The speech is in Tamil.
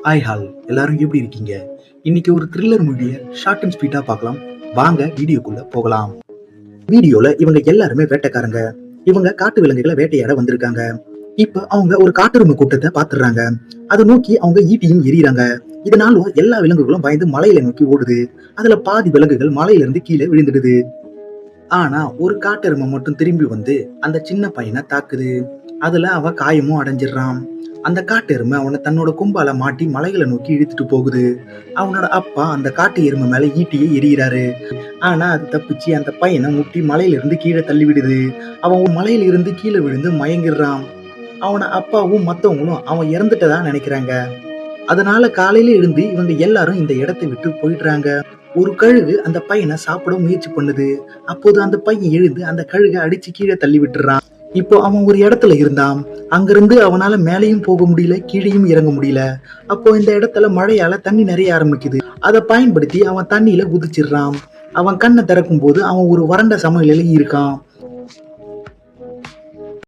ஹால் எல்லாரும் எப்படி இருக்கீங்க? இன்னைக்கு ஒரு த்ரில்லர் மூவியை ஷார்ட் அண்ட் ஸ்வீட்டா பார்க்கலாம். வாங்க வீடியோக்குள்ள போகலாம். வீடியோல இவங்க எல்லாருமே வேட்டைக்காரங்க. இவங்க காட்டு விலங்குகளை வேட்டையாட வந்திருக்காங்க. இப்ப அவங்க ஒரு காட்டெருமை கூட்டத்தை பாத்துறாங்க. அதை நோக்கி அவங்க ஈட்டியும் எறியறாங்க. இதனால எல்லா விலங்குகளும் பயந்து மலையில நோக்கி ஓடுது. அதுல பாதி விலங்குகள் மலையில இருந்து கீழே விழுந்துடுது. ஆனா ஒரு காட்டெருமை மட்டும் திரும்பி வந்து அந்த சின்ன பையனை தாக்குது. அதுல அவன் காயமும் அடைஞ்சிடறான். அந்த காட்டெருமை அவனை தன்னோட கொம்பால மாட்டி மலைகளை நோக்கி இழுத்துட்டு போகுது. அவனோட அப்பா அந்த காட்டு எருமை மேல ஈட்டியை எறிகிறாரு. ஆனா அது தப்பிச்சு அந்த பையனை முட்டி மலையில இருந்து கீழே தள்ளி விடுது. அவன் மலையில இருந்து கீழே விழுந்து மயங்கிடுறான். அவன அப்பாவும் மத்தவங்களும் அவன் இறந்துட்டதா நினைக்கிறாங்க. அதனால காலையில எழுந்து இவங்க எல்லாரும் இந்த இடத்தை விட்டு போயிடுறாங்க. ஒரு கழுகு அந்த பையனை சாப்பிட முயற்சி பண்ணுது. அப்போது அந்த பையன் எழுந்து அந்த கழுகை அடிச்சு கீழே தள்ளி விட்டுறான். இப்போ அவன் ஒரு இடத்துல இருந்தான். அங்கிருந்து அவனால மேலேயும் போக முடியல, கீழேயும் இறங்க முடியல. அப்போ இந்த இடத்துல மழையால தண்ணி நிறைய ஆரம்பிக்குது. அதை பயன்படுத்தி அவன் தண்ணியில குதிச்சிடுறான். அவன் கண்ணை திறக்கும் போது அவன் ஒரு வறண்ட சமநிலையில இருக்கான்.